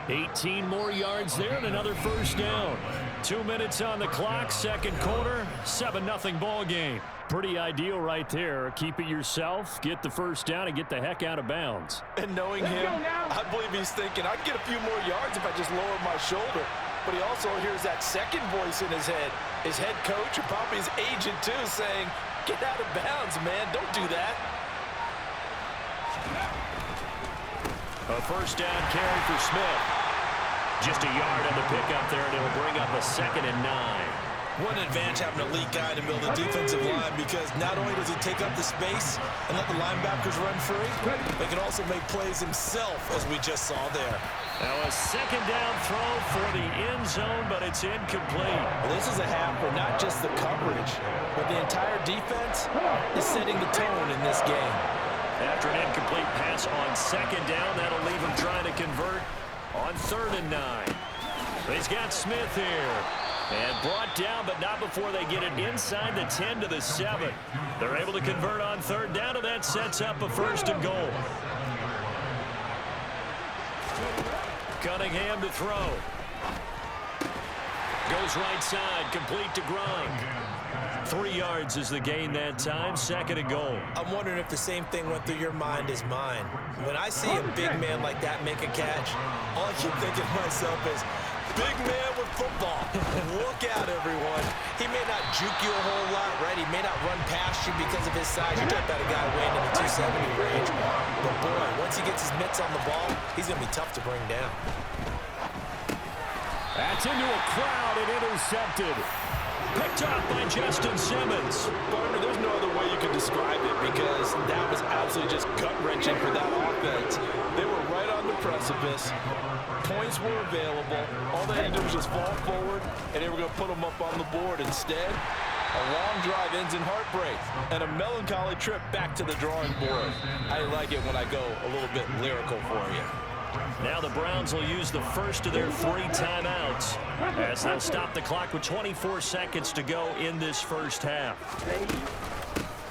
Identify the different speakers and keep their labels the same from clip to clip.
Speaker 1: 18 more yards there and another first down. 2 minutes on the clock, second quarter, 7-0 ball game. Pretty ideal right there. Keep it yourself, get the first down, and get the heck out of bounds.
Speaker 2: And knowing him, I believe he's thinking, I can get a few more yards if I just lower my shoulder. But he also hears that second voice in his head. His head coach, or probably his agent too, saying, get out of bounds, man. Don't do that.
Speaker 1: A first down carry for Smith. Just a yard on the pickup there, and it'll bring up a 2nd and 9.
Speaker 2: What an advantage having an elite guy to build a defensive line, because not only does he take up the space and let the linebackers run free, they can also make plays himself, as we just saw there.
Speaker 1: Now a 2nd down throw for the end zone, but it's incomplete.
Speaker 2: Well, this is a half where not just the coverage, but the entire defense is setting the tone in this game.
Speaker 1: After an incomplete pass on 2nd down, that'll leave him trying to convert on 3rd and 9. He's got Smith here. And brought down, but not before they get it inside the 10 to the 7. They're able to convert on 3rd down, and that sets up a 1st and goal. Cunningham to throw. Goes right side, complete to Gronk. 3 yards is the gain that time, 2nd and goal.
Speaker 2: I'm wondering if the same thing went through your mind as mine. When I see a big man like that make a catch, all I keep thinking to myself is, big man with football. Look out, everyone. He may not juke you a whole lot, right? He may not run past you because of his size. You're talking about a guy weighing in the 270 range. But, boy, once he gets his mitts on the ball, he's going to be tough to bring down.
Speaker 1: That's into a crowd and intercepted. Picked up by Justin Simmons.
Speaker 2: Partner, there's no other way you can describe it, because that was absolutely just gut-wrenching for that offense. They were right on the precipice. Points were available. All they had to do was just fall forward, and they were going to put them up on the board. Instead, a long drive ends in heartbreak and a melancholy trip back to the drawing board. I like it when I go a little bit lyrical for you.
Speaker 1: Now the Browns will use the first of their 3 timeouts as they'll stop the clock with 24 seconds to go in this first half.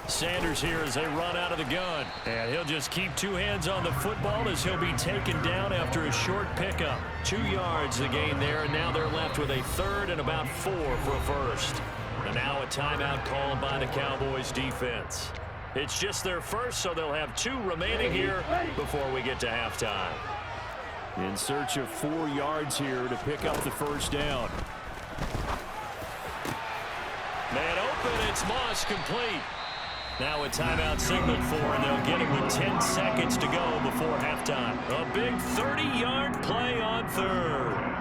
Speaker 1: Sanders here as they run out of the gun. And he'll just keep 2 hands on the football as he'll be taken down after a short pickup. 2 yards the gain there, and now they're left with a 3rd and about 4 for a first. And now a timeout called by the Cowboys defense. It's just their first, so they'll have 2 remaining here before we get to halftime. In search of 4 yards here to pick up the first down. Man open, it's Moss, complete. Now a timeout signaled for, and they'll get it with 10 seconds to go before halftime. A big 30-yard play on 3rd.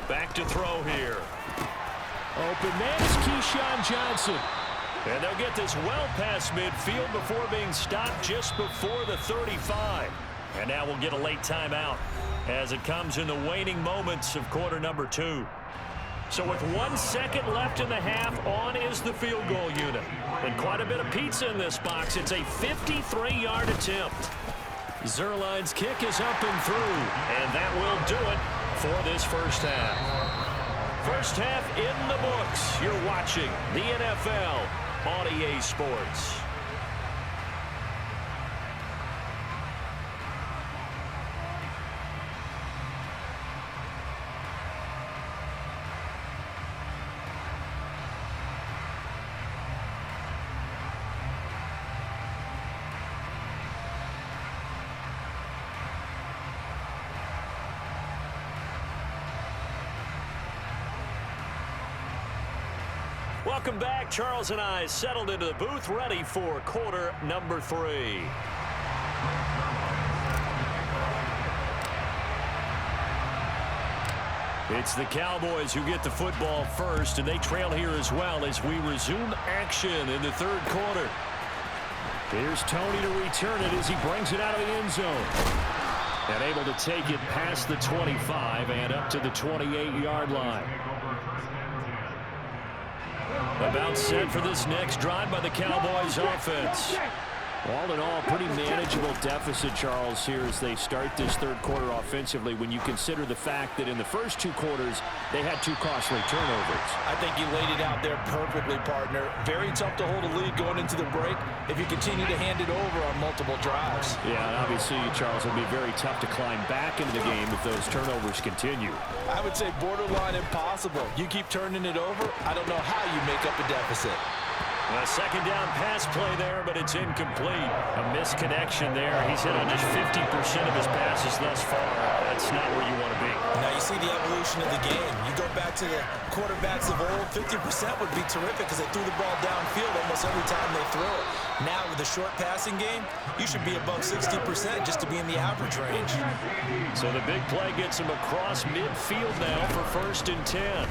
Speaker 1: Back to throw here. Open man is Keyshawn Johnson. And they'll get this well past midfield before being stopped just before the 35. And now we'll get a late timeout as it comes in the waning moments of quarter number 2. So with 1 second left in the half, on is the field goal unit. And quite a bit of pizza in this box. It's a 53-yard attempt. Zerline's kick is up and through. And that will do it for this first half. First half in the books. You're watching the NFL on EA Sports. Welcome back. Charles and I settled into the booth, ready for quarter number 3. It's the Cowboys who get the football first, and they trail here as well as we resume action in the 3rd quarter. Here's Tony to return it as he brings it out of the end zone. And able to take it past the 25 and up to the 28-yard line. About set for this next drive by the Cowboys offense. All in all, pretty manageable deficit, Charles, here as they start this third quarter offensively when you consider the fact that in the first two quarters, they had two costly turnovers.
Speaker 2: I think you laid it out there perfectly, partner. Very tough to hold a lead going into the break if you continue to hand it over on multiple drives.
Speaker 1: Yeah, and obviously, Charles, it'll be very tough to climb back into the game if those turnovers continue.
Speaker 2: I would say borderline impossible. You keep turning it over, I don't know how you make up a deficit.
Speaker 1: A second down pass play there, but it's incomplete. A misconnection there. He's hit on just 50% of his passes thus far. That's not where you want to be.
Speaker 3: Now you see the evolution of the game. You go back to the quarterbacks of old, 50% would be terrific because they threw the ball downfield almost every time they throw it. Now with the short passing game, you should be above 60% just to be in the average range.
Speaker 1: So the big play gets him across midfield now for 1st and 10.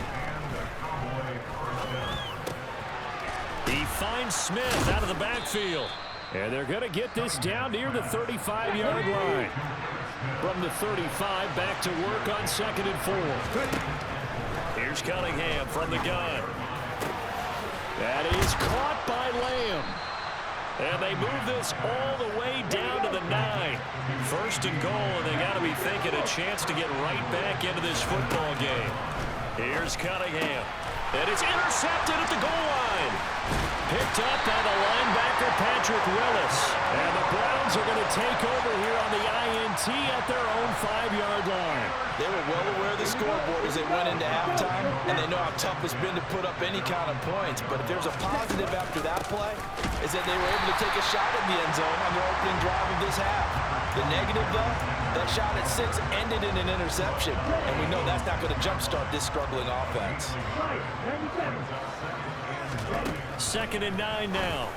Speaker 1: He finds Smith out of the backfield. And they're going to get this down near the 35-yard line. From the 35, back to work on 2nd and 4. Here's Cunningham from the gun. That is caught by Lamb. And they move this all the way down to the 9. 1st and goal, and they got to be thinking a chance to get right back into this football game. Here's Cunningham. And it's intercepted at the goal line. Picked up by the linebacker, Patrick Willis. And the Browns are going to take over here on the INT at their own 5-yard line.
Speaker 2: They were well aware of the scoreboard as they went into halftime, and they know how tough it's been to put up any kind of points. But if there's a positive after that play, is that they were able to take a shot at the end zone on their opening drive of this half. The negative, though, that shot at 6 ended in an interception, and we know that's not going to jumpstart this struggling offense.
Speaker 1: 2nd and 9 now.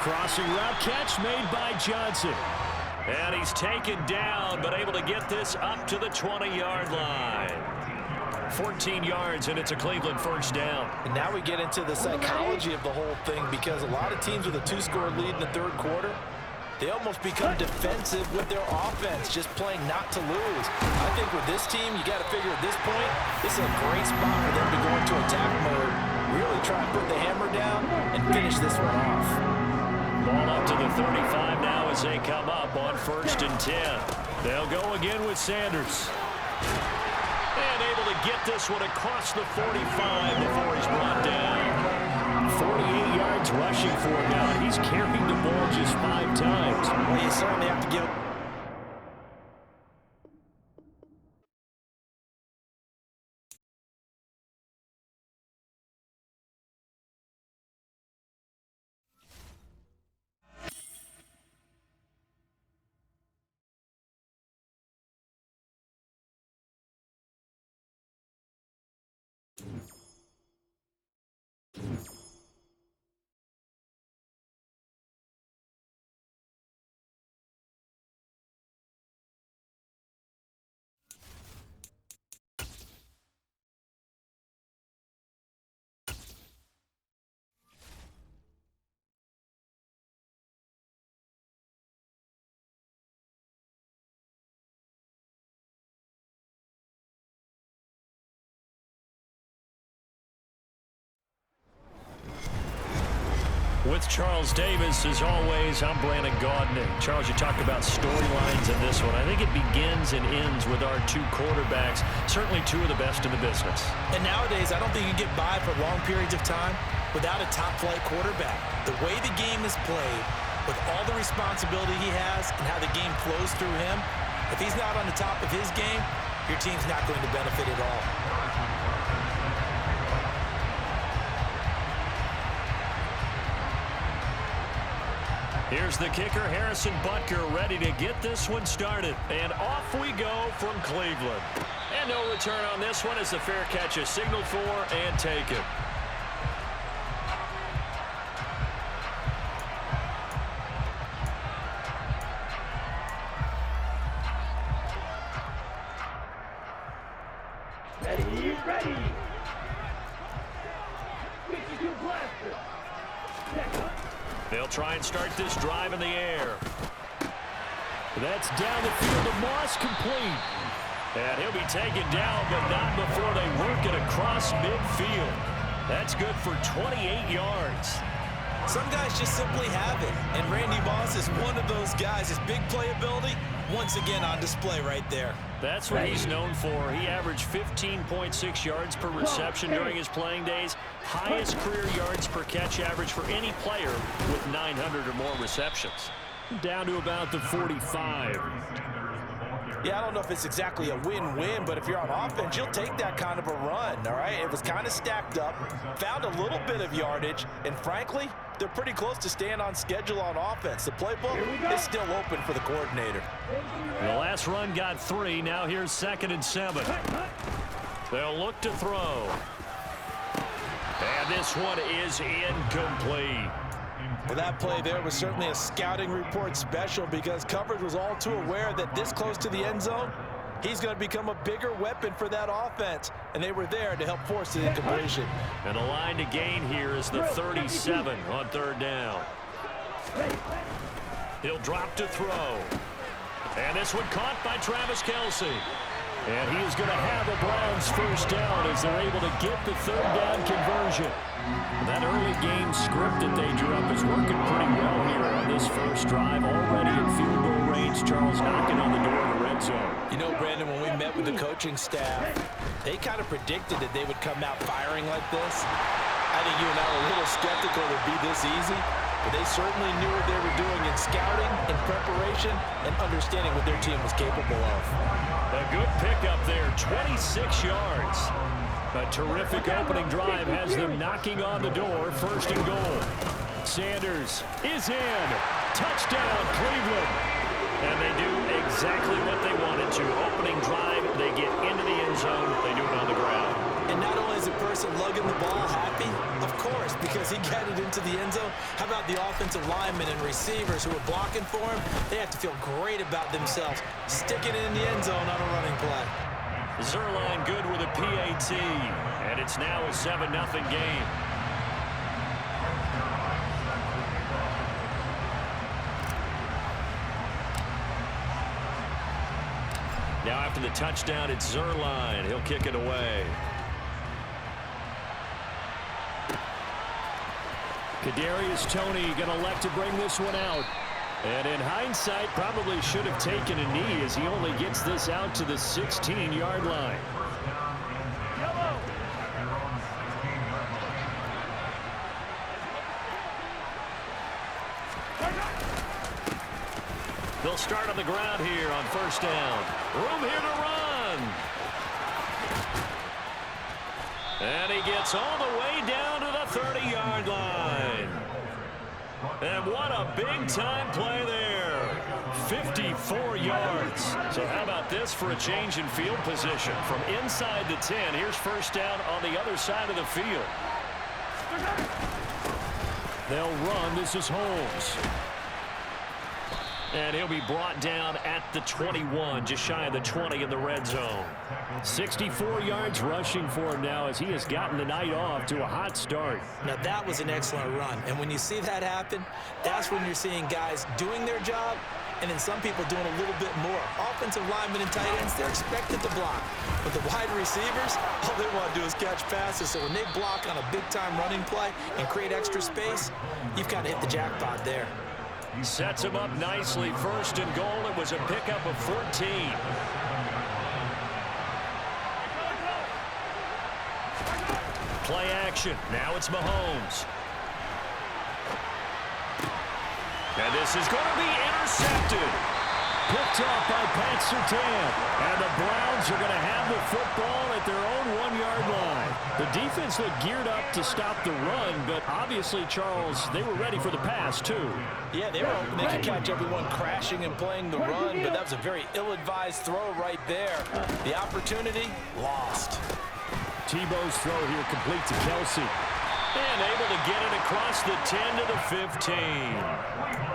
Speaker 1: Crossing route catch made by Johnson. And he's taken down, but able to get this up to the 20-yard line. 14 yards, and it's a Cleveland 1st down.
Speaker 2: And now we get into the psychology of the whole thing, because a lot of teams with a 2-score lead in the third quarter, they almost become defensive with their offense, just playing not to lose. I think with this team, you got to figure at this point, this is a great spot for them to go into attack mode, really try and put the hammer down and finish this one off.
Speaker 1: Ball up to the 35 now as they come up on 1st and 10. They'll go again with Sanders. And able to get this one across the 45 before he's brought down. 48 yards rushing for him now. He's carrying the ball just 5 times.
Speaker 3: Well, you certainly have to give.
Speaker 1: With Charles Davis, as always, I'm Brandon Gaudin. Charles, you talked about storylines in this one. I think it begins and ends with our 2 quarterbacks, certainly 2 of the best in the business.
Speaker 3: And nowadays, I don't think you can get by for long periods of time without a top-flight quarterback. The way the game is played, with all the responsibility he has and how the game flows through him, if he's not on the top of his game, your team's not going to benefit at all.
Speaker 1: Here's the kicker, Harrison Butker, ready to get this one started. And off we go from Cleveland. And no return on this one as the fair catch is signaled for and taken.
Speaker 4: Ready. 52 blaster.
Speaker 1: They'll try and start this drive in the air. That's down the field to Moss, complete. And he'll be taken down, but not before they work it across midfield. That's good for 28 yards.
Speaker 3: Some guys just simply have it, and Randy Moss is one of those guys. His big playability, once again on display right there.
Speaker 1: That's what he's known for. He averaged 15.6 yards per reception during his playing days. Highest career yards per catch average for any player with 900 or more receptions. Down to about the 45.
Speaker 2: Yeah, I don't know if it's exactly a win-win, but if you're on offense, you'll take that kind of a run, all right? It was kind of stacked up, found a little bit of yardage, and frankly, they're pretty close to staying on schedule on offense. The playbook is still open for the coordinator.
Speaker 1: The last run got 3. Now here's 2nd and 7. They'll look to throw. And this one is incomplete.
Speaker 2: Well, that play there was certainly a scouting report special because coverage was all too aware that this close to the end zone, he's going to become a bigger weapon for that offense, and they were there to help force the incompletion.
Speaker 1: And the line to gain here is the 37 on 3rd down. He'll drop to throw. And this one caught by Travis Kelce. And he is going to have a Browns 1st down as they're able to get the 3rd down conversion. That early game script that they drew up is working pretty well here on this first drive. Already in field goal range, Charles knocking on the door of the red zone.
Speaker 2: You know, Brandon, when we met with the coaching staff, they kind of predicted that they would come out firing like this. I think you and I were a little skeptical it would be this easy, but they certainly knew what they were doing in scouting, in preparation, and understanding what their team was capable of.
Speaker 1: A good pickup there, 26 yards. A terrific opening drive has them knocking on the door, 1st and goal. Sanders is in. Touchdown, Cleveland. And they do exactly what they wanted to. Opening drive, they get into the end zone. They do it on the ground.
Speaker 3: And not only is the person lugging the ball happy, of course, because he got it into the end zone. How about the offensive linemen and receivers who are blocking for him? They have to feel great about themselves, sticking it in the end zone on a running play.
Speaker 1: Zerline good with a PAT, and it's now a 7-0 game. Now after the touchdown, it's Zerline. He'll kick it away. Kadarius Toney going to elect to bring this one out. And in hindsight, probably should have taken a knee as he only gets this out to the 16-yard line. They'll start on the ground here on 1st down. Room here to run. And he gets all the way down to the 30-yard line. And what a big-time play there. 54 yards. So how about this for a change in field position? From inside the 10, here's 1st down on the other side of the field. They'll run. This is Holmes. And he'll be brought down at the 21, just shy of the 20 in the red zone. 64 yards rushing for him now as he has gotten the night off to a hot start.
Speaker 3: Now, that was an excellent run. And when you see that happen, that's when you're seeing guys doing their job and then some people doing a little bit more. Offensive linemen and tight ends, they're expected to block. But the wide receivers, all they want to do is catch passes. So when they block on a big-time running play and create extra space, you've got to hit the jackpot there.
Speaker 1: Sets him up nicely. 1st and goal. It was a pickup of 14. Play action. Now it's Mahomes. And this is going to be intercepted. Picked off by Pat Surtain. And the Browns are going to have the football at their own 1-yard line. The defense looked geared up to stop the run, but obviously, Charles, they were ready for the pass, too.
Speaker 2: Yeah, they were hoping they could catch everyone crashing and playing the run, but that was a very ill-advised throw right there. The opportunity, lost.
Speaker 1: Tebow's throw here complete to Kelce. And able to get it across the 10 to the 15.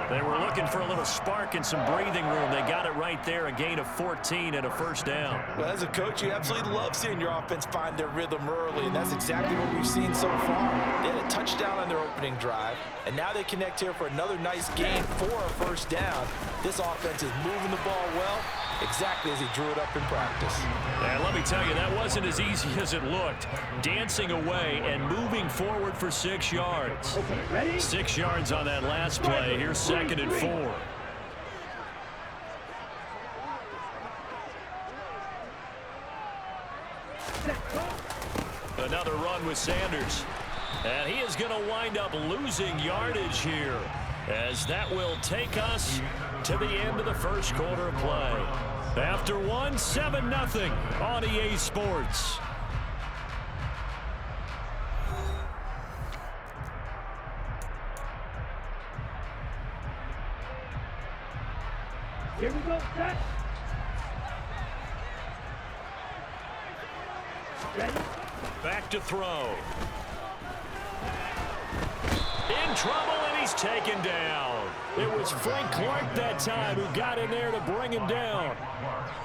Speaker 1: They were looking for a little spark and some breathing room. They got it right there, a gain of 14 and a 1st down.
Speaker 2: Well, as a coach, you absolutely love seeing your offense find their rhythm early, and that's exactly what we've seen so far. They had a touchdown on their opening drive, and now they connect here for another nice gain for a 1st down. This offense is moving the ball well, exactly as he drew it up in practice.
Speaker 1: And let me tell you, that wasn't as easy as it looked. Dancing away and moving forward for 6 yards.
Speaker 4: Okay, ready?
Speaker 1: 6 yards on that last play. Here's 2nd and 4. Another run with Sanders. And he is going to wind up losing yardage here, as that will take us to the end of the first quarter of play. After 7-0 on EA Sports.
Speaker 4: Here we go, set. Ready?
Speaker 1: Back to throw. In trouble, and he's taken down. It was Frank Clark that time who got in there to bring him down.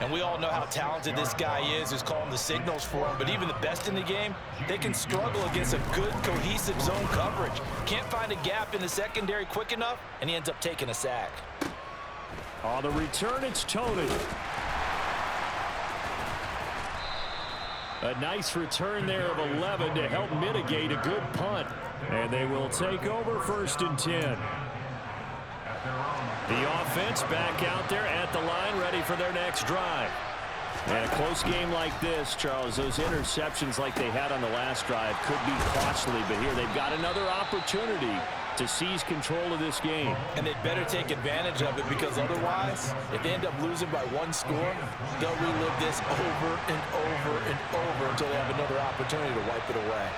Speaker 2: And we all know how talented this guy is, who's calling the signals for him. But even the best in the game, they can struggle against a good, cohesive zone coverage. Can't find a gap in the secondary quick enough, and he ends up taking a sack.
Speaker 1: On the return, it's Tony. A nice return there of 11 to help mitigate a good punt. And they will take over 1st and 10. The offense back out there at the line, ready for their next drive. And a close game like this, Charles, those interceptions like they had on the last drive could be costly. But here they've got another opportunity to seize control of this game.
Speaker 2: And they'd better take advantage of it, because otherwise, if they end up losing by 1 score, they'll relive this over and over and over until they have another opportunity to wipe it away.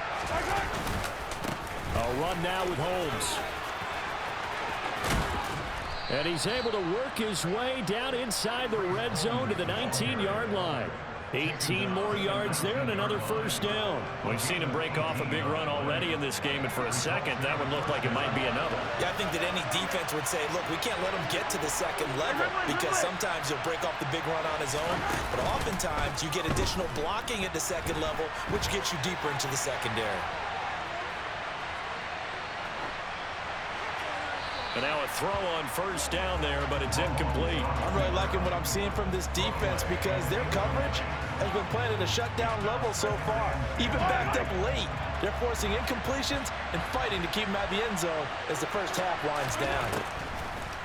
Speaker 1: A run now with Holmes. And he's able to work his way down inside the red zone to the 19-yard line. 18 more yards there and another 1st down. We've seen him break off a big run already in this game, and for a second, that would look like it might be another.
Speaker 3: Yeah, I think that any defense would say, look, we can't let him get to the 2nd level, because sometimes he'll break off the big run on his own, but oftentimes you get additional blocking at the 2nd level, which gets you deeper into the secondary.
Speaker 1: And now a throw on 1st down there, but it's incomplete.
Speaker 2: I'm really liking what I'm seeing from this defense, because their coverage has been playing at a shutdown level so far. Even backed up late, they're forcing incompletions and fighting to keep them out of the end zone as the first half winds down.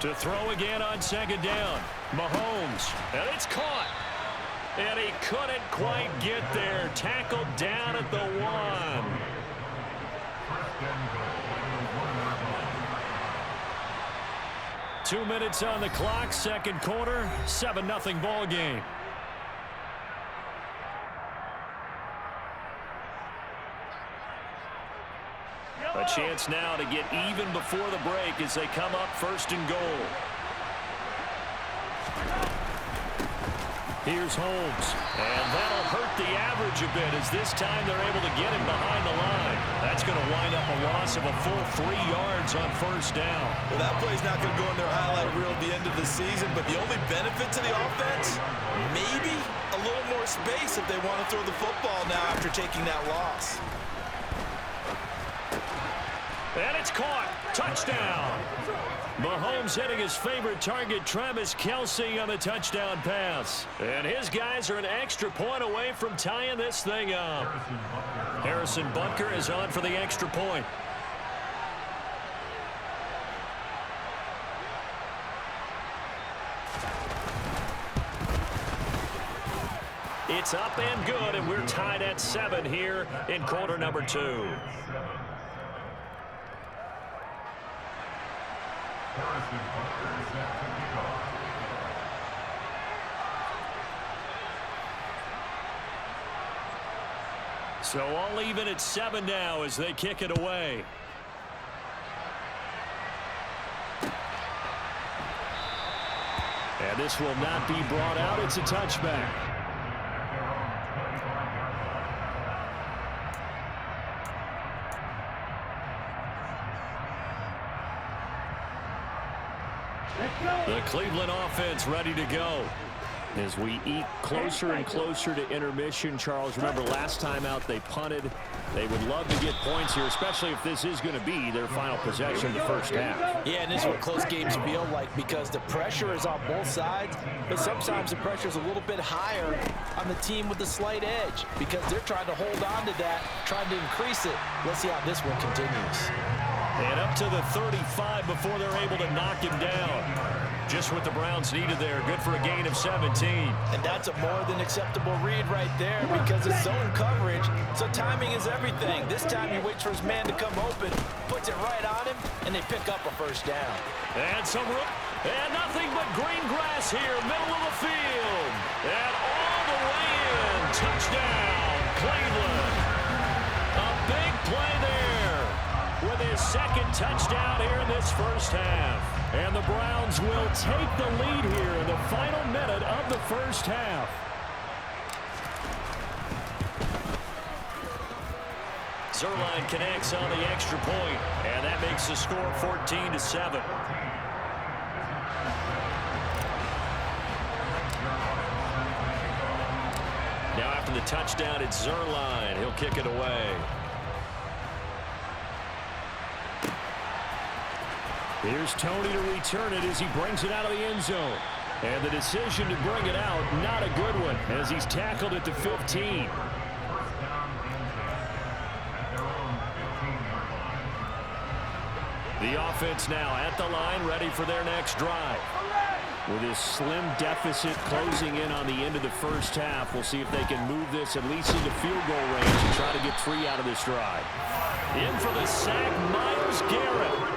Speaker 1: To throw again on 2nd down. Mahomes, and it's caught. And he couldn't quite get there. Tackled down at the 1. 2 minutes on the clock, 2nd quarter, 7-0 ball game. A chance now to get even before the break as they come up 1st and goal. Here's Holmes, and that'll hurt the average a bit as this time they're able to get him behind the line. That's going to wind up a loss of a full 3 yards on 1st down.
Speaker 2: Well, that play's not going to go in their highlight reel at the end of the season, but the only benefit to the offense, maybe a little more space if they want to throw the football now after taking that loss.
Speaker 1: And it's caught. Touchdown. Mahomes hitting his favorite target, Travis Kelce, on the touchdown pass. And his guys are an extra point away from tying this thing up. Harrison Butker is on for the extra point. It's up and good, and we're tied at 7 here in quarter number 2. So all even at 7 now as they kick it away. And this will not be brought out. It's a touchback. The Cleveland offense ready to go. As we eat closer and closer to intermission, Charles, remember last time out they punted. They would love to get points here, especially if this is going to be their final possession of the first half.
Speaker 3: Yeah, and this is what close games feel like because the pressure is on both sides, but sometimes the pressure is a little bit higher on the team with the slight edge because they're trying to hold on to that, trying to increase it. Let's see how this one continues.
Speaker 1: And up to the 35 before they're able to knock him down. Just what the Browns needed there. Good for a gain of 17.
Speaker 3: And that's a more than acceptable read right there because it's zone coverage, so timing is everything. This time he waits for his man to come open, puts it right on him, and they pick up a first down.
Speaker 1: And some room, and nothing but green grass here, middle of the field. And all the way in. Touchdown, Cleveland. A big play there with his second touchdown here in this first half. And the Browns will take the lead here in the final minute of the first half. Zerline connects on the extra point, and that makes the score 14-7. Now after the touchdown, it's Zerline. He'll kick it away. Here's Tony to return it as he brings it out of the end zone. And the decision to bring it out, not a good one, as he's tackled at the 15. The offense now at the line, ready for their next drive. With his slim deficit closing in on the end of the first half, we'll see if they can move this at least into field goal range and try to get 3 out of this drive. In for the sack, Myles Garrett.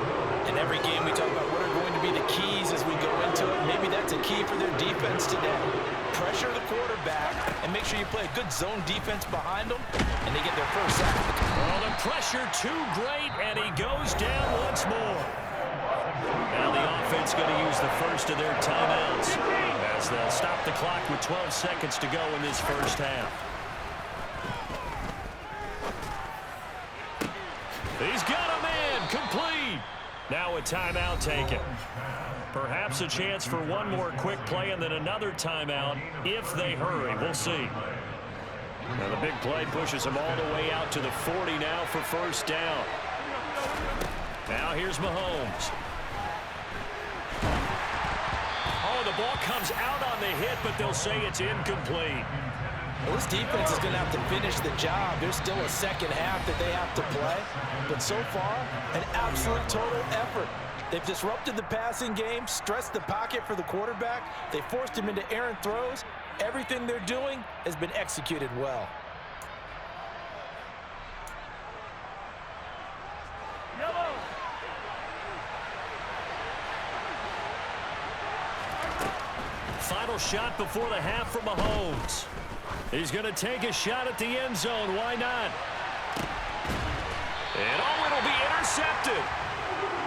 Speaker 3: In every game we talk about what are going to be the keys as we go into it. Maybe that's a key for their defense today. Pressure the quarterback and make sure you play a good zone defense behind them, and they get their first sack.
Speaker 1: Oh, the pressure too great, and he goes down once more. Now the offense going to use the first of their timeouts as they'll stop the clock with 12 seconds to go in this first half. He's got him in, complete. Now a timeout taken. Perhaps a chance for one more quick play and then another timeout if they hurry. We'll see. Now the big play pushes them all the way out to the 40 now for first down. Now here's Mahomes. Oh, the ball comes out on the hit, but they'll say it's incomplete.
Speaker 3: Well, this defense is going to have to finish the job. There's still a second half that they have to play. But so far, an absolute total effort. They've disrupted the passing game, stressed the pocket for the quarterback. They forced him into errant throws. Everything they're doing has been executed well.
Speaker 1: Final shot before the half for Mahomes. He's going to take a shot at the end zone. Why not? And oh, it'll be intercepted.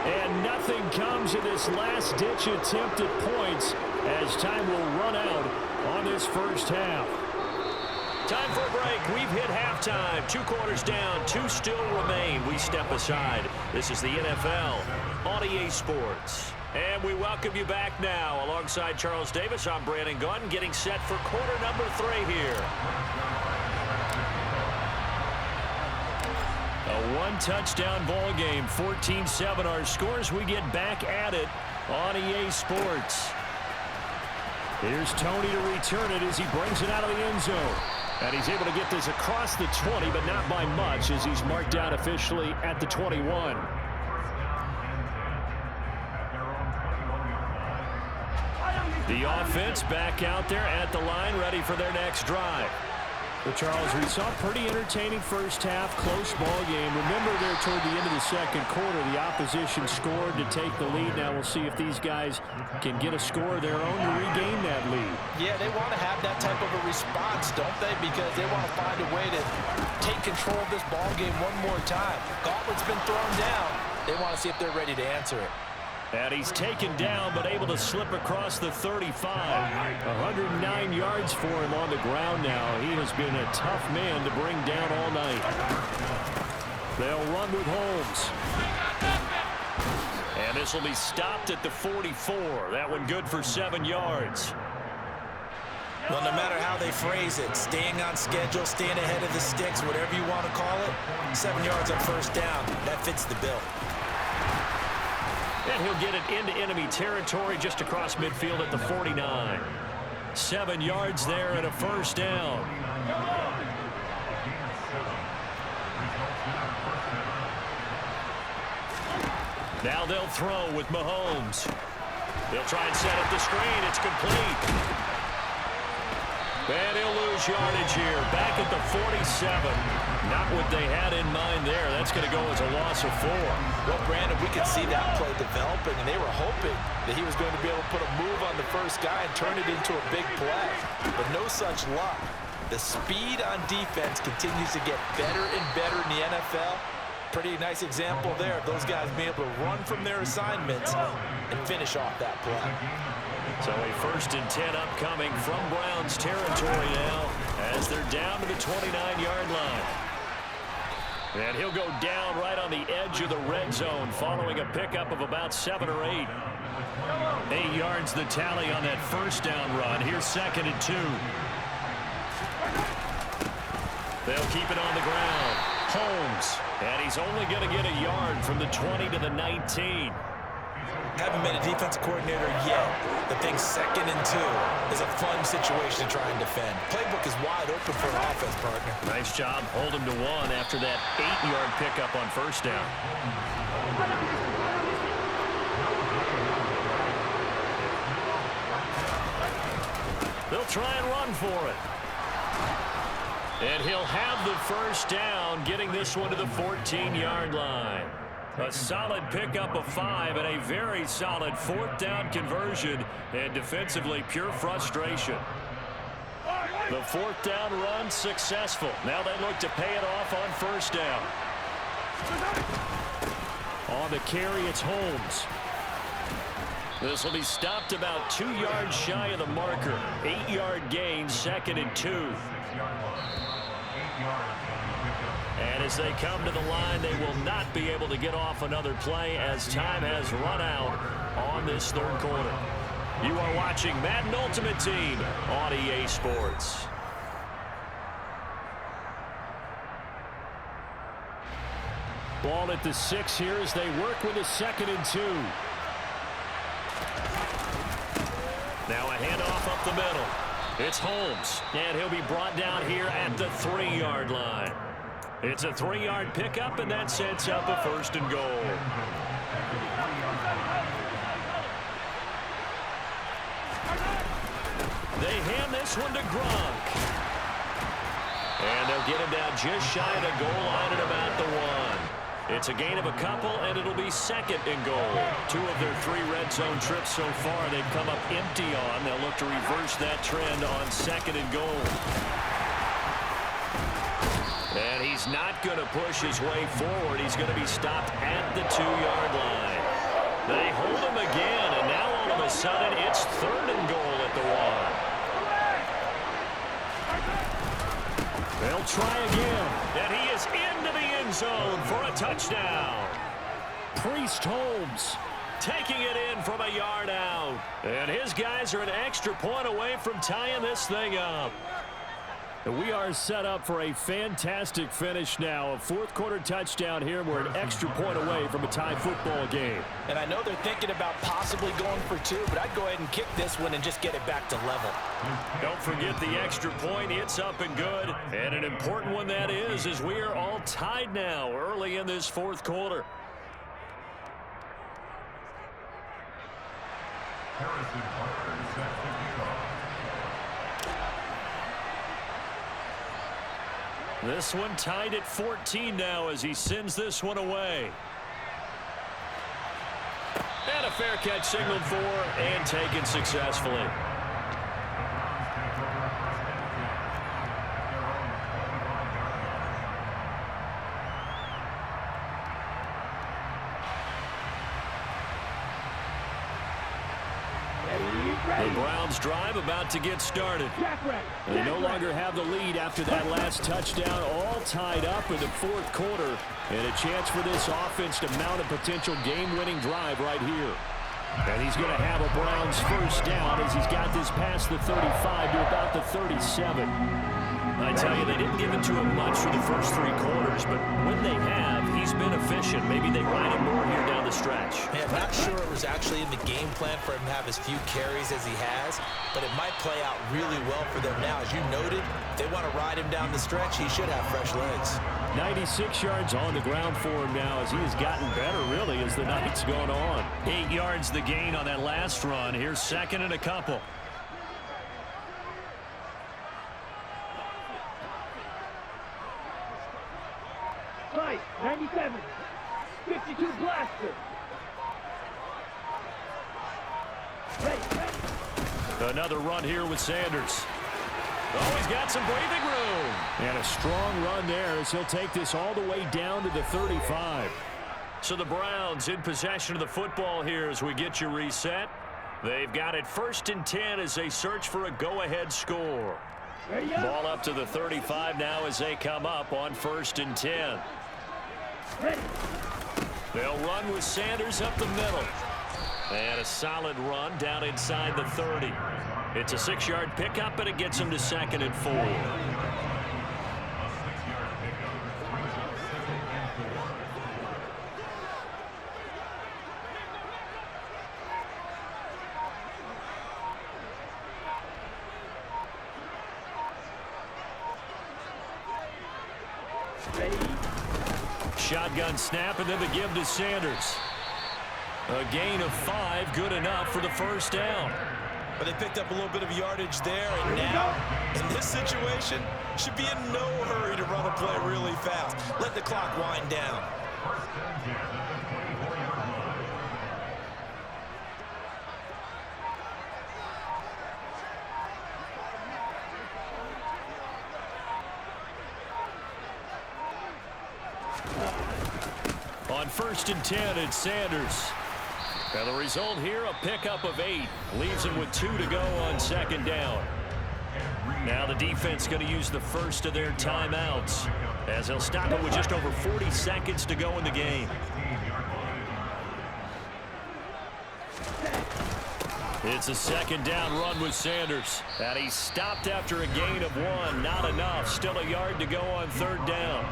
Speaker 1: And nothing comes of this last-ditch attempt at points as time will run out on this first half. Time for a break. We've hit halftime. 2 quarters down. 2 still remain. We step aside. This is the NFL on EA Sports. And we welcome you back now. Alongside Charles Davis, I'm Brandon Gunn, getting set for quarter number 3 here. A 1-touchdown ball game, 14-7 our scores. We get back at it on EA Sports. Here's Tony to return it as he brings it out of the end zone. And he's able to get this across the 20, but not by much as he's marked down officially at the 21. The offense back out there at the line, ready for their next drive. Well, Charles, we saw a pretty entertaining first half, close ball game. Remember there toward the end of the second quarter, the opposition scored to take the lead. Now we'll see if these guys can get a score of their own to regain that lead.
Speaker 3: Yeah, they want to have that type of a response, don't they? Because they want to find a way to take control of this ball game one more time. Gauntlet's been thrown down. They want to see if they're ready to answer it.
Speaker 1: And he's taken down, but able to slip across the 35. 109 yards for him on the ground now. He has been a tough man to bring down all night. They'll run with Holmes. And this will be stopped at the 44. That one good for 7 yards.
Speaker 3: Well, no matter how they phrase it, staying on schedule, staying ahead of the sticks, whatever you want to call it, 7 yards on first down, that fits the bill.
Speaker 1: And he'll get it into enemy territory just across midfield at the 49. 7 yards there and a first down. Now they'll throw with Mahomes. They'll try and set up the screen. It's complete. And he'll lose yardage here. Back at the 47. Not what they had in mind there. That's going to go as a loss of 4.
Speaker 2: Well, Brandon, we could see that play developing, and they were hoping that he was going to be able to put a move on the first guy and turn it into a big play. But no such luck. The speed on defense continues to get better and better in the NFL. Pretty nice example there of those guys being able to run from their assignments and finish off that play.
Speaker 1: So a 1st and 10 upcoming from Browns territory now as they're down to the 29-yard line. And he'll go down right on the edge of the red zone following a pickup of about 7 or 8. 8 yards the tally on that first down run. Here's 2nd and 2. They'll keep it on the ground. Holmes. And he's only going to get a yard from the 20 to the 19.
Speaker 3: Haven't been a defensive coordinator yet, but think 2nd and 2 is a fun situation to try and defend. Playbook is wide open for an offense, partner.
Speaker 1: Nice job holding to 1 after that 8-yard pickup on first down. They'll try and run for it. And he'll have the first down, getting this one to the 14-yard line. A solid pickup of 5 and a very solid 4th down conversion, and defensively pure frustration. The 4th down run successful. Now they look to pay it off on first down. On the carry, it's Holmes. This will be stopped about 2 yards shy of the marker. 8-yard gain, 2nd and 2. And as they come to the line, they will not be able to get off another play as time has run out on this 3rd quarter. You are watching Madden Ultimate Team on EA Sports. Ball at the 6 here as they work with a 2nd and 2. Now a handoff up the middle. It's Holmes, and he'll be brought down here at the 3-yard line. It's a 3-yard pickup, and that sets up a 1st and goal. They hand this one to Gronk. And they'll get him down just shy of the goal line at about the 1. It's a gain of a couple, and it'll be 2nd and goal. 2 of their 3 red zone trips so far they've come up empty on. They'll look to reverse that trend on 2nd and goal. And he's not going to push his way forward. He's going to be stopped at the 2-yard line. They hold him again, and now all of a sudden it's 3rd and goal at the 1. They'll try again, and he is into the end zone for a touchdown. Priest Holmes taking it in from a yard out. And his guys are an extra point away from tying this thing up. We are set up for a fantastic finish now. A 4th quarter touchdown here. We're an extra point away from a tie football game.
Speaker 3: And I know they're thinking about possibly going for 2, but I'd go ahead and kick this one and just get it back to level.
Speaker 1: Don't forget the extra point. It's up and good. And an important one that is, as we are all tied now early in this 4th quarter. This one tied at 14 now as he sends this one away. And a fair catch signaled for and taken successfully. The Browns drive about to get started. They no longer have the lead after that last touchdown, all tied up in the 4th quarter, and a chance for this offense to mount a potential game-winning drive right here. And he's going to have a Browns first down as he's got this past the 35 to about the 37. I tell you, they didn't give it to him much for the first 3 quarters, but when they have, he's been efficient. Maybe they ride him more here down the stretch.
Speaker 3: Yeah, I'm not sure it was actually in the game plan for him to have as few carries as he has, but it might play out really well for them now. As you noted, if they want to ride him down the stretch, he should have fresh legs.
Speaker 1: 96 yards on the ground for him now as he has gotten better, really, as the night's gone on. 8 yards the gain on that last run. Here's second and a couple.
Speaker 4: Nice, 97. 52 blaster. Ready.
Speaker 1: Another run here with Sanders. Oh, he's got some breathing room. And a strong run there as he'll take this all the way down to the 35. So the Browns in possession of the football here as we get you reset. They've got it 1st and 10 as they search for a go-ahead score. Ball up to the 35 now as they come up on 1st and 10.
Speaker 4: Ready.
Speaker 1: They'll run with Sanders up the middle. And a solid run down inside the 30. It's a 6-yard pickup, but it gets him to 2nd and 4.
Speaker 4: Ready.
Speaker 1: Shotgun snap, and then the give to Sanders. A gain of 5, good enough for the first down.
Speaker 3: But they picked up a little bit of yardage there, and now, in this situation, should be in no hurry to run a play really fast. Let the clock wind down.
Speaker 1: On 1st and 10, it's Sanders. And the result here, a pickup of 8. Leaves him with 2 to go on 2nd down. Now the defense going to use the first of their timeouts as they'll stop it with just over 40 seconds to go in the game. It's a 2nd down run with Sanders. And he's stopped after a gain of 1. Not enough. Still a yard to go on 3rd down.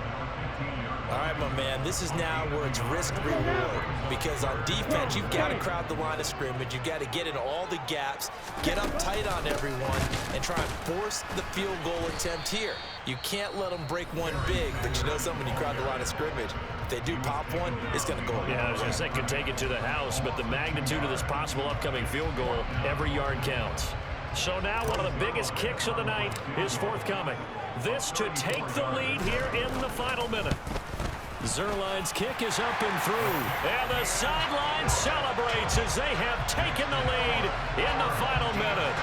Speaker 3: All right, my man, this is now where it's risk-reward, because on defense, you've got to crowd the line of scrimmage. You've got to get in all the gaps, get up tight on everyone, and try and force the field goal attempt here. You can't let them break one big, but you know something, when you crowd the line of scrimmage, if they do pop one, it's going to go.
Speaker 1: Yeah, I was going to say could take it to the house, but the magnitude of this possible upcoming field goal, every yard counts. So now one of the biggest kicks of the night is forthcoming. This to take the lead here in the final minute. Zuerlein's kick is up and through. And the sideline celebrates as they have taken the lead in the final minute.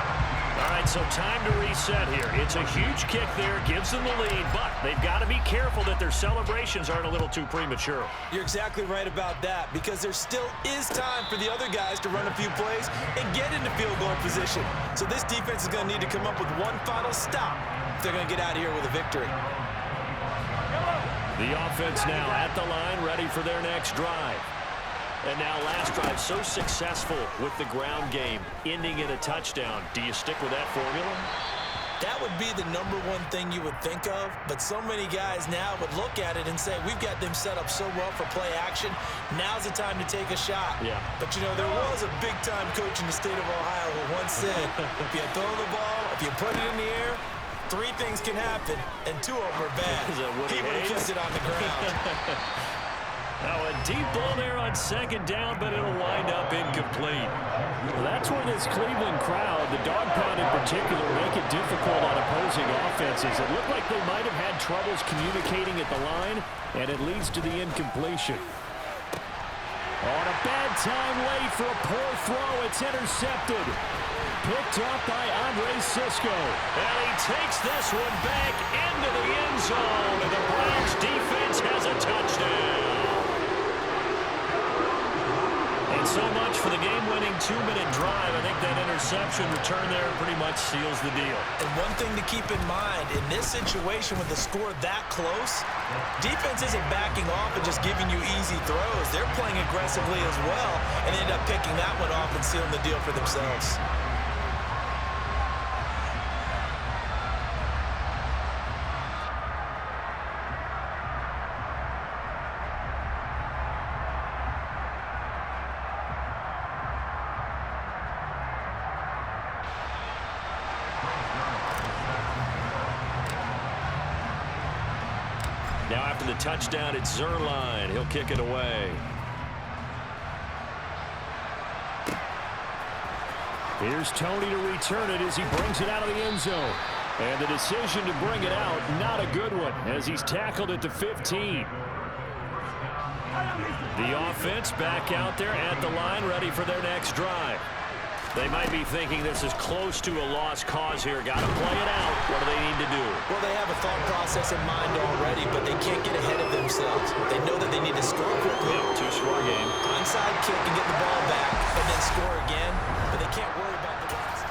Speaker 1: All right, so time to reset here. It's a huge kick there, gives them the lead, but they've got to be careful that their celebrations aren't a little too premature.
Speaker 3: You're exactly right about that, because there still is time for the other guys to run a few plays and get into field goal position. So this defense is going to need to come up with one final stop if they're going to get out of here with a victory.
Speaker 1: The offense now at the line, ready for their next drive. And now last drive so successful with the ground game, ending in a touchdown. Do you stick with that formula?
Speaker 3: That would be the #1 thing you would think of, but so many guys now would look at it and say, we've got them set up so well for play action. Now's the time to take a shot. Yeah. But, you know, there was a big-time coach in the state of Ohio who once said, if you throw the ball, if you put it in the air, 3 things can happen, and 2 of them are bad. He would have kept it on the ground.
Speaker 1: Now a deep ball there on 2nd down, but it'll wind up incomplete. Well, that's where this Cleveland crowd, the dog pound in particular, make it difficult on opposing offenses. It looked like they might have had troubles communicating at the line, and it leads to the incompletion. On a bad time late for a poor throw, it's intercepted. Picked up by Andre Sisco. And he takes this one back into the end zone. And the Browns defense has a touchdown. And so much for the game-winning 2-minute drive. I think that interception return there pretty much seals the deal.
Speaker 3: And one thing to keep in mind, in this situation with the score that close, defense isn't backing off and just giving you easy throws. They're playing aggressively as well and end up picking that one off and sealing the deal for themselves.
Speaker 1: Now after the touchdown, it's Zerline. He'll kick it away. Here's Tony to return it as he brings it out of the end zone. And the decision to bring it out, not a good one, as he's tackled at the 15. The offense back out there at the line, ready for their next drive. They might be thinking this is close to a lost cause here. Got to play it out. What do they need to do?
Speaker 3: Well, they have a thought process in mind already, but they can't get ahead of themselves. They know that they need to score quickly.
Speaker 1: Yep, two-score game.
Speaker 3: Onside kick and get the ball back and then score again, but they can't worry about the rest.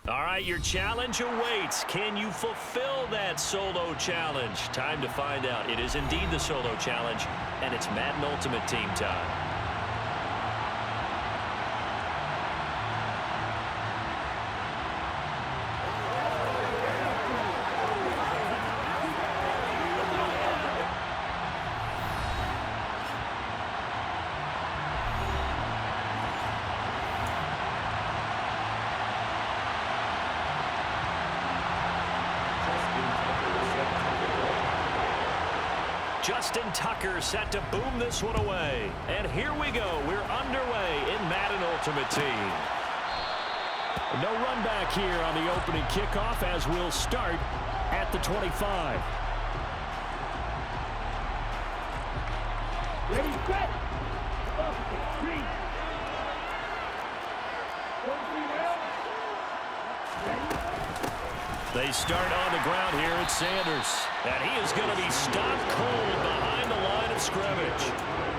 Speaker 1: All right, your challenge awaits. Can you fulfill that solo challenge? Time to find out. It is indeed the solo challenge, and it's Madden Ultimate Team time. Justin Tucker set to boom this one away. And here we go. We're underway in Madden Ultimate Team. No run back here on the opening kickoff as we'll start at the 25.
Speaker 4: Ready, set. Up, 3. 1, 3 round. Ready.
Speaker 1: They start on the ground here at Sanders. And he is going to be stopped cold behind the line of scrimmage.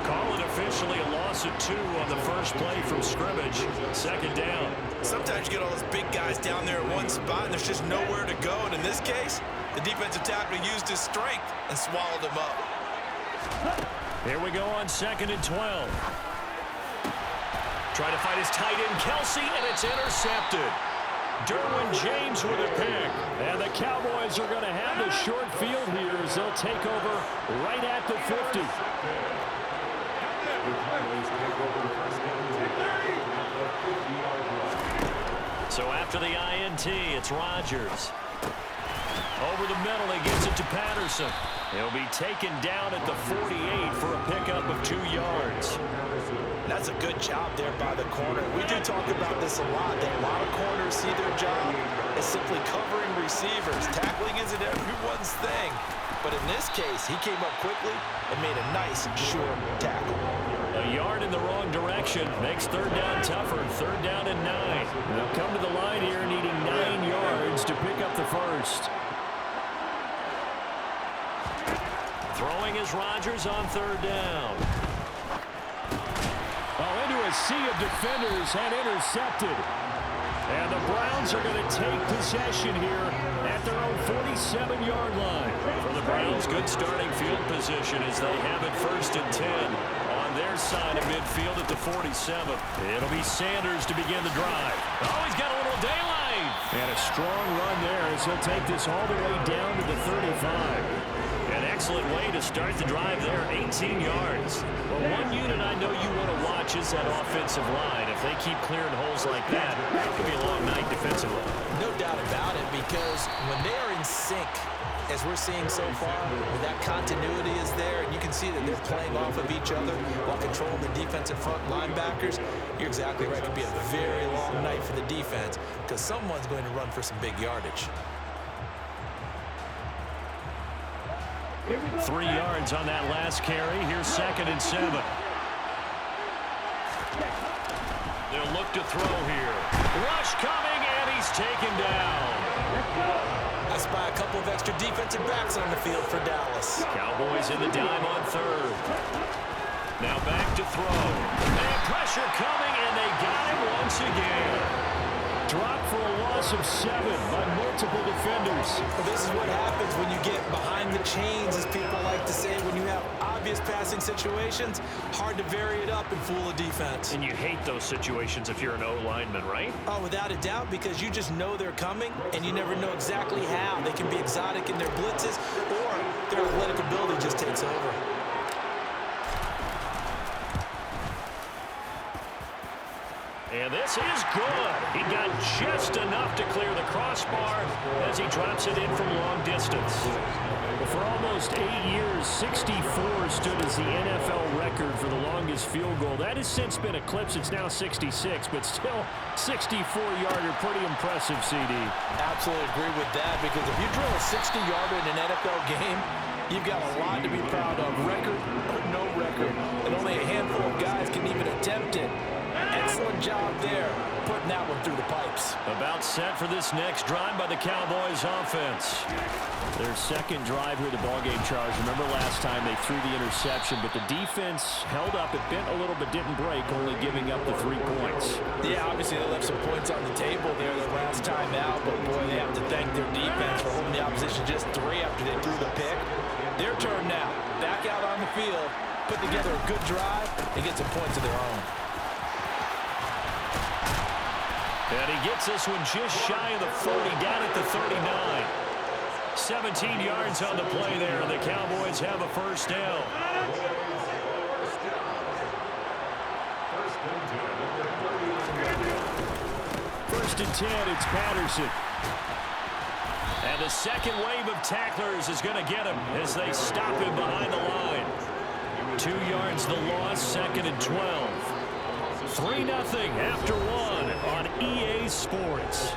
Speaker 1: Call it officially a loss of 2 on the first play from scrimmage. Second down.
Speaker 3: Sometimes you get all those big guys down there in one spot, and there's just nowhere to go. And in this case, the defensive tackle used his strength and swallowed him up.
Speaker 1: Here we go on 2nd and 12. Trying to find his tight end, Kelsey, and it's intercepted. Derwin James with a pick. And the Cowboys are going to have the short field here as they'll take over right at the 50. So after the INT, it's Rodgers. Over the middle, he gives it to Patterson. He'll be taken down at the 48 for a pickup of 2 yards.
Speaker 3: That's a good job there by the corner. We do talk about this a lot, that a lot of corners see their job as simply covering receivers. Tackling isn't everyone's thing. But in this case, he came up quickly and made a nice, short tackle.
Speaker 1: A yard in the wrong direction makes 3rd down tougher. 3rd down and 9. They'll come to the line here needing 9 yards to pick up the first. Throwing is Rodgers on 3rd down. Oh, into a sea of defenders and intercepted. And the Browns are going to take possession here at their own 47-yard line. For the Browns, good starting field position as they have it 1st and 10 on their side of midfield at the 47. It'll be Sanders to begin the drive. Oh, he's got a little daylight. And a strong run there as he'll take this all the way down to the 35. An excellent way to start the drive there, 18 yards. Well, one unit I know you want to watch is that offensive line. If they keep clearing holes like that, it could be a long night defensively.
Speaker 3: No doubt about it, because when they are in sync, as we're seeing so far, when that continuity is there, and you can see that they're playing off of each other while controlling the defensive front linebackers, you're exactly right. It could be a very long night for the defense because someone's going to run for some big yardage.
Speaker 1: 3 yards on that last carry. Here's 2nd and 7. They'll look to throw here. Rush coming, and he's taken down.
Speaker 3: I spy a couple of extra defensive backs on the field for Dallas.
Speaker 1: Cowboys in the dime on 3rd. Now back to throw. And pressure coming, and they got him once again. Dropped for a loss of 7 by multiple defenders.
Speaker 3: Well, this is what happens when you get behind the chains, as people like to say. When you have obvious passing situations, hard to vary it up and fool a defense.
Speaker 1: And you hate those situations if you're an O-lineman, right?
Speaker 3: Oh, without a doubt, because you just know they're coming, and you never know exactly how. They can be exotic in their blitzes, or their athletic ability just takes over.
Speaker 1: And this is good. He got just enough to clear the crossbar as he drops it in from long distance. Well, for almost 8 years, 64 stood as the NFL record for the longest field goal. That has since been eclipsed. It's now 66, but still 64-yarder. Pretty impressive, CD.
Speaker 3: Absolutely agree with that, because if you drill a 60-yarder in an NFL game, you've got a lot to be proud of, record or no record. And only a handful of guys can even attempt it. Excellent job there, putting that one through the pipes.
Speaker 1: About set for this next drive by the Cowboys offense. Their second drive here, the ballgame, Charles. Remember last time they threw the interception, but the defense held up. It bent a little but didn't break, only giving up the 3 points.
Speaker 3: Yeah, obviously they left some points on the table there the last time out, but boy, they have to thank their defense for holding the opposition just 3 after they threw the pick. Their turn now. Back out on the field, put together a good drive, and get some points of their own.
Speaker 1: And he gets this one just shy of the 40, down at the 39. 17 yards on the play there, and the Cowboys have a first down. First and 10, it's Patterson. And the second wave of tacklers is going to get him as they stop him behind the line. 2 yards the loss, 2nd and 12. 3-0 after 1 on EA Sports.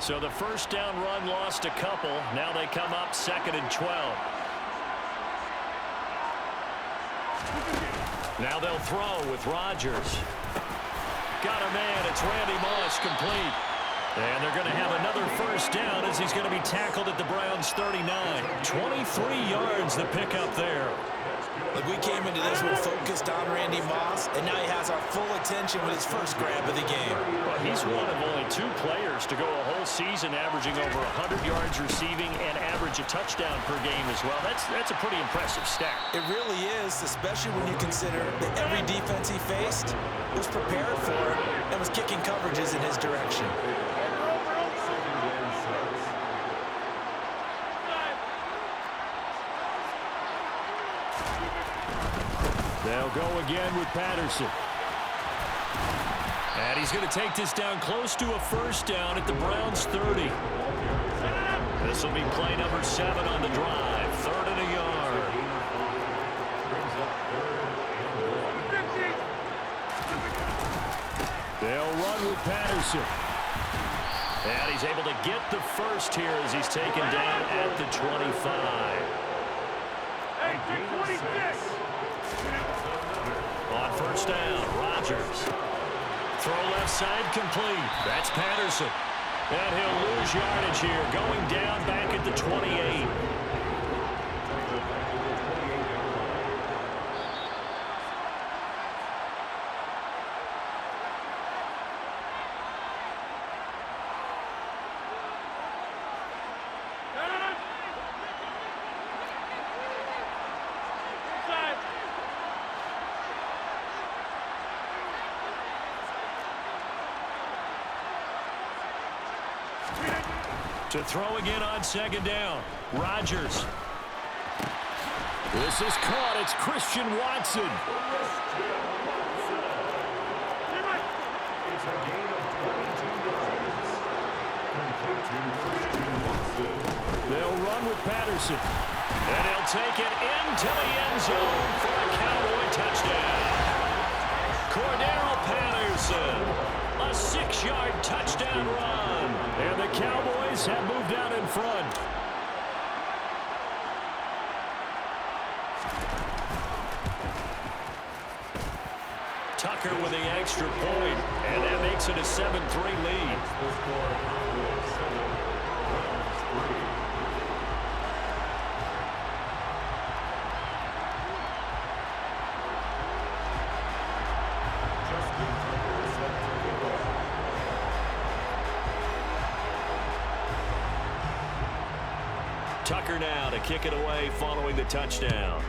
Speaker 1: So the first down run lost a couple. Now they come up 2nd and 12. Now they'll throw with Rodgers. Got a man. It's Randy Moss, complete. And they're going to have another first down as he's going to be tackled at the Browns' 39. 23 yards the pickup there.
Speaker 3: Look, we came into this one focused on Randy Moss, and now he has our full attention with his first grab of the game.
Speaker 1: Well, he's one of only 2 players to go a whole season averaging over 100 yards receiving and average a touchdown per game as well. That's a pretty impressive stat.
Speaker 3: It really is, especially when you consider that every defense he faced was prepared for it and was kicking coverages in his direction.
Speaker 1: They'll go again with Patterson. And he's going to take this down close to a first down at the Browns' 30. This will be play number 7 on the drive. 3rd and a yard. They'll run with Patterson. And he's able to get the first here as he's taken down at the 25.
Speaker 4: Hey, 26.
Speaker 1: On first down, Rodgers. Throw left side, complete. That's Patterson. And he'll lose yardage here, going down back at the 28. To throw again on second down. Rodgers. This is caught. It's Christian Watson. They'll run with Patterson. And he'll take it into the end zone for a Cowboy touchdown. Cordero Patterson. A 6-yard touchdown run. And the Cowboys have moved out in front. Tucker with the extra point, and that makes it a 7-3 lead. Tucker now to kick it away following the touchdown.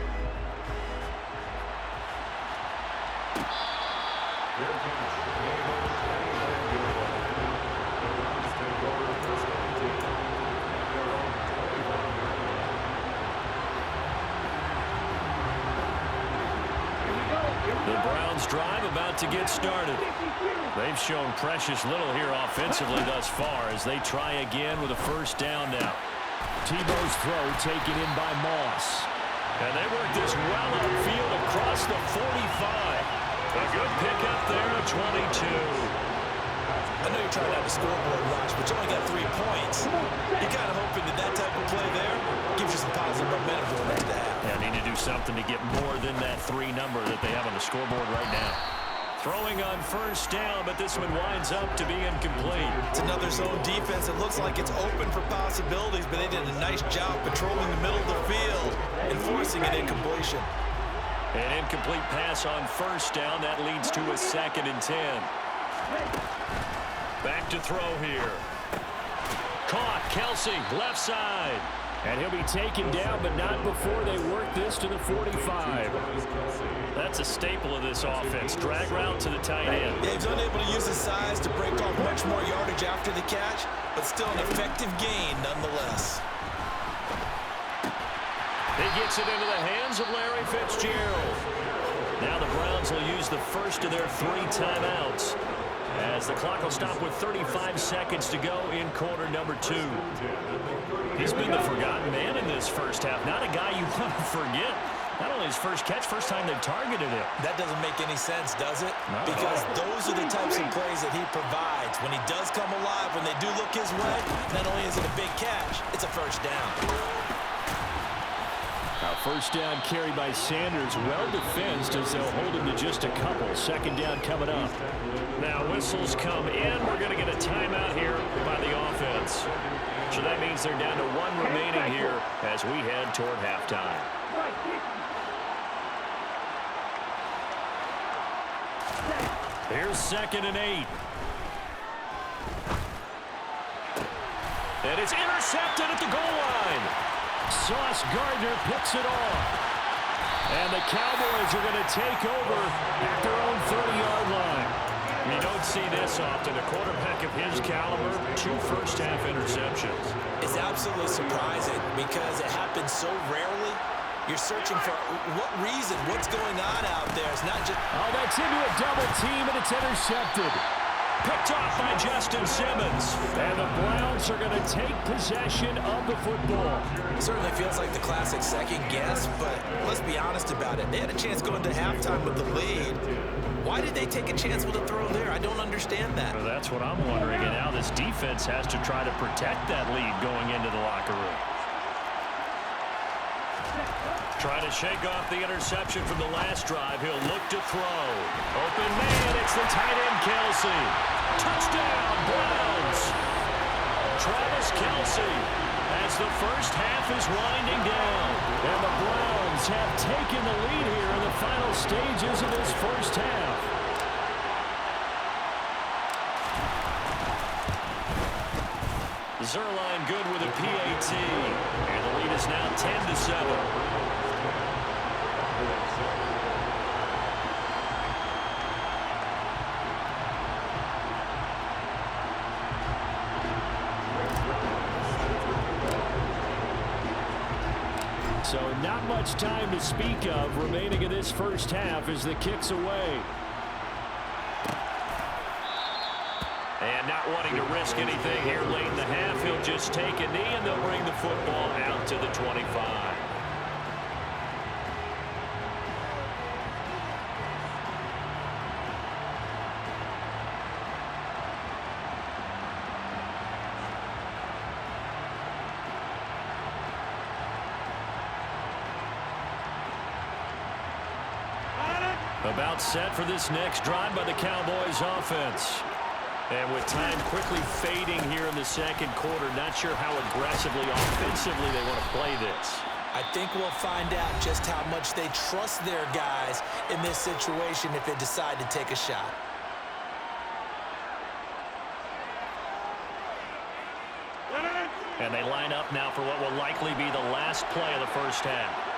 Speaker 1: The Browns drive about to get started. They've shown precious little here offensively thus far as they try again with a first down now. Tebow's throw taken in by Moss. And they work this well upfield across the 45. A good pickup there at 22.
Speaker 3: I know you're trying out the scoreboard, Raj, but you only got 3 points. You're kind of hoping that that type of play there gives you some positive momentum going into the half.
Speaker 1: Yeah, need to do something to get more than that 3 number that they have on the scoreboard right now. Throwing on first down, but this one winds up to be incomplete.
Speaker 3: It's another zone defense. It looks like it's open for possibilities, but they did a nice job patrolling the middle of the field and forcing an incompletion.
Speaker 1: An incomplete pass on first down. That leads to a 2nd and 10. Back to throw here. Caught. Kelsey, left side. And he'll be taken down, but not before they work this to the 45. That's a staple of this offense. Drag route to the tight end.
Speaker 3: Yeah, he's unable to use his size to break off much more yardage after the catch, but still an effective gain nonetheless.
Speaker 1: He gets it into the hands of Larry Fitzgerald. Now the Browns will use the first of their 3 timeouts, as the clock will stop with 35 seconds to go in quarter number 2. He's been the forgotten man in this first half. Not a guy you want to forget. Not only his first catch, first time they've targeted him.
Speaker 3: That doesn't make any sense, does it?
Speaker 1: Not
Speaker 3: because those are the types of plays that he provides. When he does come alive, when they do look his way, not only is it a big catch, it's a first down.
Speaker 1: Now first down carry by Sanders, well defensed as they'll hold him to just a couple. 2nd down coming up. Now whistles come in. We're going to get a timeout here by the offense. So that means they're down to 1 remaining here as we head toward halftime. Here's 2nd and 8. And it's intercepted at the goal line. Sauce Gardner picks it off. And the Cowboys are going to take over at their own 30-yard line. You don't see this often. A quarterback of his caliber, 2 first-half interceptions.
Speaker 3: It's absolutely surprising because it happens so rarely. You're searching for what reason, what's going on out there. It's not just...
Speaker 1: Oh, that's into a double team, and it's intercepted. Picked off by Justin Simmons. And the Browns are going to take possession of the football.
Speaker 3: It certainly feels like the classic second guess, but let's be honest about it. They had a chance going to halftime with the lead. Why did they take a chance with a throw there? I don't understand that.
Speaker 1: Well, that's what I'm wondering, and now this defense has to try to protect that lead going into the locker room. Trying to shake off the interception from the last drive. He'll look to throw. Open man, it's the tight end, Kelsey. Touchdown, Browns. Travis Kelsey as the first half is winding down. And the Browns have taken the lead here in the final stages of this first half. Zerline good with a PAT. And the lead is now 10-7. So not much time to speak of remaining in this first half as the kick's away. And not wanting to risk anything here late in the half, he'll just take a knee and they'll bring the football out to the 25. About set for this next drive by the Cowboys offense. And with time quickly fading here in the second quarter, not sure how aggressively, offensively they want to play this.
Speaker 3: I think we'll find out just how much they trust their guys in this situation if they decide to take a shot.
Speaker 1: And they line up now for what will likely be the last play of the first half.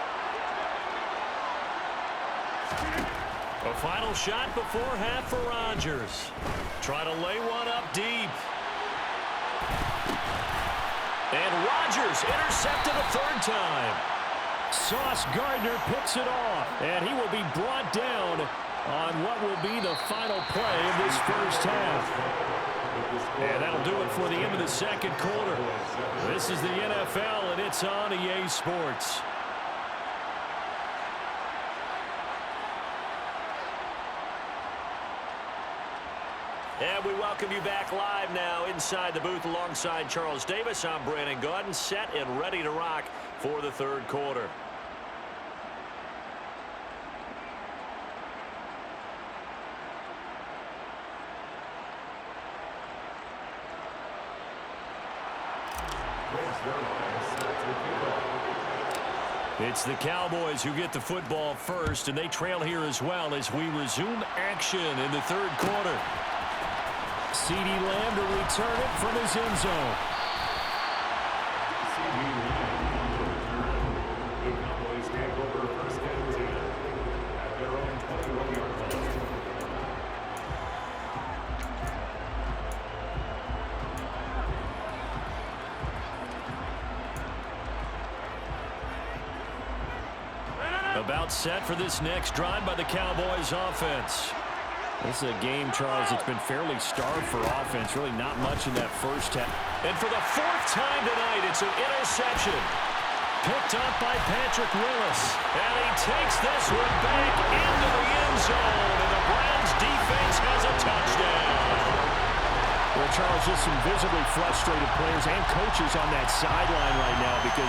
Speaker 1: A final shot before half for Rodgers. Try to lay one up deep. And Rodgers intercepted a third time. Sauce Gardner picks it off. And he will be brought down on what will be the final play of this first half. And that'll do it for the end of the second quarter. This is the NFL, and it's on EA Sports. And we welcome you back live now inside the booth alongside Charles Davis. I'm Brandon Gaudin, set and ready to rock for the third quarter. It's the Cowboys who get the football first, and they trail here as well as we resume action in the third quarter. CeeDee Lamb to return it from his end zone.
Speaker 4: The Cowboys take over first and 10 at their own 21-yard line.
Speaker 1: About set for this next drive by the Cowboys offense. This is a game, Charles, it's been fairly starved for offense. Really not much in that first half. And for the fourth time tonight, it's an interception. Picked up by Patrick Willis. And he takes this one back into the end zone. And the Browns defense has a touchdown. Well, Charles, just some visibly frustrated players and coaches on that sideline right now because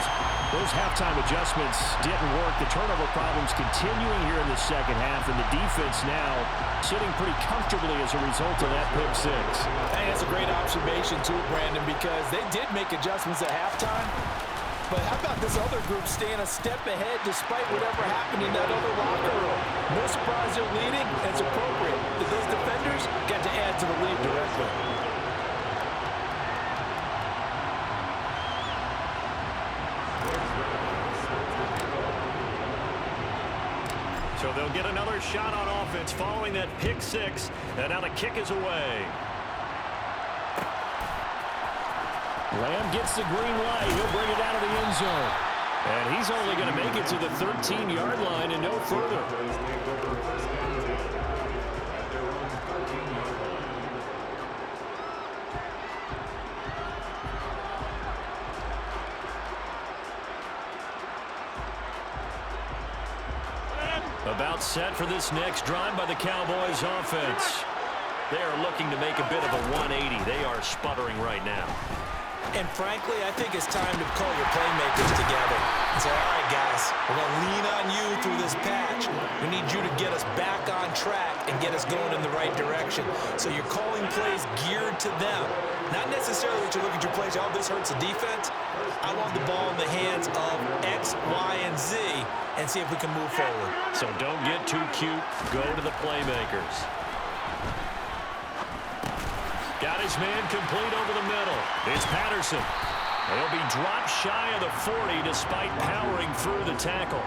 Speaker 1: those halftime adjustments didn't work. The turnover problems continuing here in the second half, and the defense now sitting pretty comfortably as a result of that pick six.
Speaker 2: Hey, that's a great observation too, Brandon, because they did make adjustments at halftime. But how about this other group staying a step ahead despite whatever happened in that other locker room? No surprise they're leading, and it's appropriate that those defenders got to add to the lead directly.
Speaker 1: So they'll get another shot on offense following that pick six. And now the kick is away. Lamb gets the green light. He'll bring it out of the end zone. And he's only going to make it to the 13-yard line and no further. About set for this next drive by the Cowboys offense. They are looking to make a bit of a 180. They are sputtering right now.
Speaker 3: And frankly, I think it's time to call your playmakers together and say, all right, guys, we're going to lean on you through this patch. We need you to get us back on track and get us going in the right direction. So you're calling plays geared to them. Not necessarily that you look at your plays, oh, this hurts the defense. I want the ball in the hands of X, Y, and Z and see if we can move forward.
Speaker 1: So don't get too cute. Go to the playmakers. Got his man complete over the middle. It's Patterson. He'll be dropped shy of the 40 despite powering through the tackle.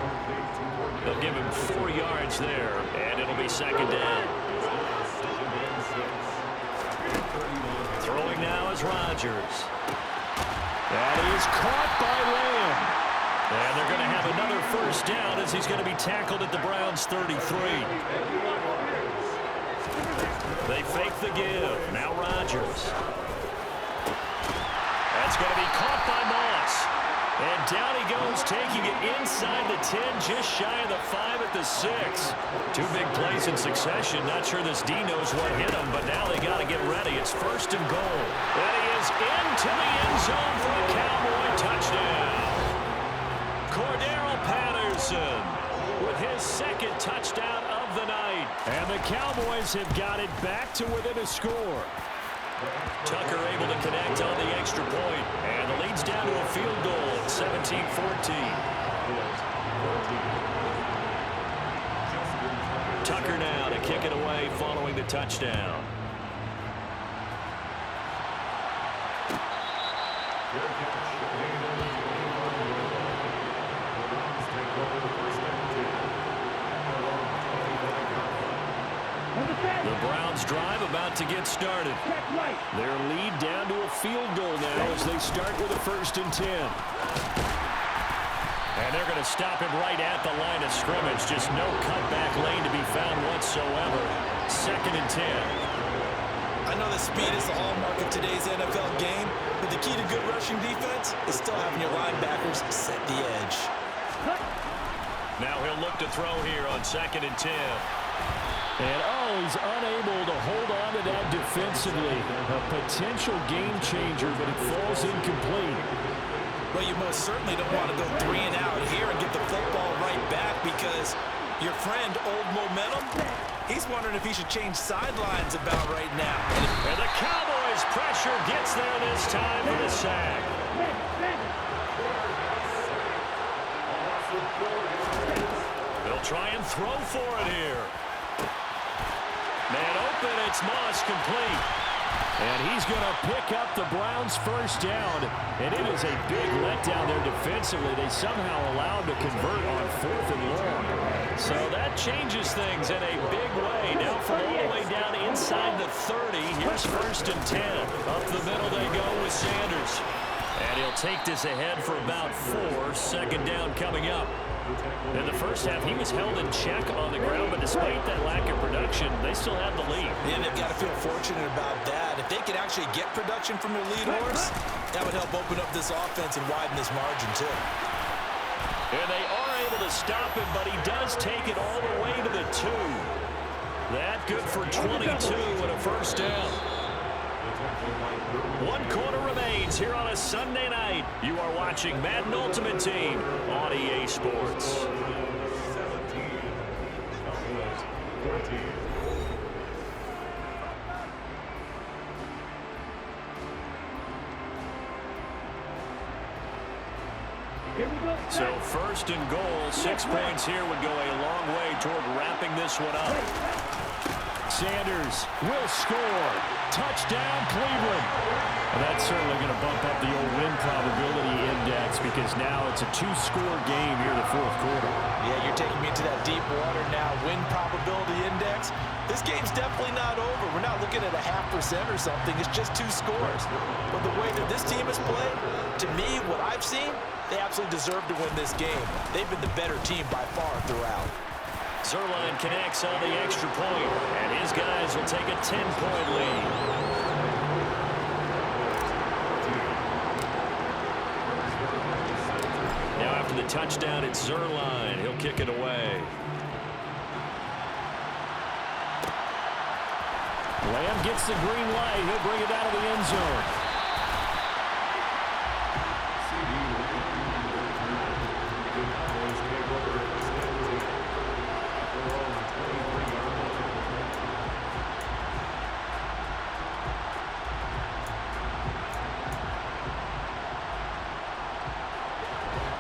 Speaker 1: They'll give him 4 yards there, and it'll be second down. Throwing now is Rodgers. That is caught by Lamb. And they're going to have another first down as he's going to be tackled at the Browns' 33. They fake the give. Now Rodgers. That's going to be caught by Moss. And down he goes, taking it inside the 10, just shy of the 5 at the 6. Two big plays in succession. Not sure this D knows what hit him, but now they got to get ready. It's first and goal. And he is into the end zone for a Cowboy touchdown. Cordero Patterson with his second touchdown of the night. And the Cowboys have got it back to within a score. Tucker able to connect on the extra point. And the lead's down to a field goal at 17-14. Tucker now to kick it away following the touchdown. The Browns drive about to get started. Their lead down to a field goal now as they start with a 1st and 10. And they're going to stop him right at the line of scrimmage. Just no cutback lane to be found whatsoever. 2nd and 10.
Speaker 3: I know that speed is the hallmark of today's NFL game, but the key to good rushing defense is still having your linebackers set the edge.
Speaker 1: Now he'll look to throw here on 2nd and 10. And, he's unable to hold on to that defensively. A potential game changer, but it falls incomplete.
Speaker 3: Well, you most certainly don't want to go 3 and out here and get the football right back because your friend, Old Momentum, he's wondering if he should change sidelines about right now.
Speaker 1: And the Cowboys' pressure gets there this time for the sack. They'll try and throw for it here. Man open, it's Moss complete. And he's going to pick up the Browns' first down. And it is a big letdown there defensively. They somehow allowed to convert on 4th and long. So that changes things in a big way. Now from all the way down inside the 30, here's 1st and 10. Up the middle they go with Sanders. And he'll take this ahead for about 4. 2nd down coming up. In the first half, he was held in check on the ground, but despite that lack of production, they still have the lead.
Speaker 3: Yeah, they've got to feel fortunate about that. If they could actually get production from their lead horse, that would help open up this offense and widen this margin, too.
Speaker 1: And they are able to stop him, but he does take it all the way to the 2. That good for 22 and a first down. 1 quarter remains here on a Sunday night. You are watching Madden Ultimate Team on EA Sports. So 1st and goal, 6 points here would go a long way toward wrapping this one up. Sanders will score. Touchdown, Cleveland. And that's certainly going to bump up the old win probability index because now it's a 2-score game here in the 4th quarter.
Speaker 3: Yeah, you're taking me into that deep water now. Win probability index. This game's definitely not over. We're not looking at a 0.5% or something. It's just 2 scores. But the way that this team has played, to me, what I've seen, they absolutely deserve to win this game. They've been the better team by far throughout.
Speaker 1: Zuerlein connects on the extra point, and his guys will take a 10-point lead. Now after the touchdown, it's Zuerlein. He'll kick it away. Lamb gets the green light. He'll bring it out of the end zone.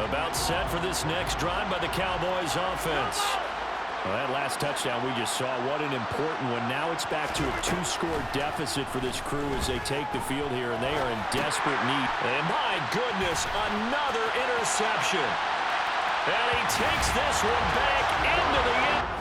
Speaker 1: About set for this next drive by the Cowboys offense. Well, that last touchdown we just saw, what an important one. Now it's back to a 2-score deficit for this crew as they take the field here, and they are in desperate need. And my goodness, another interception. And he takes this one back into the end.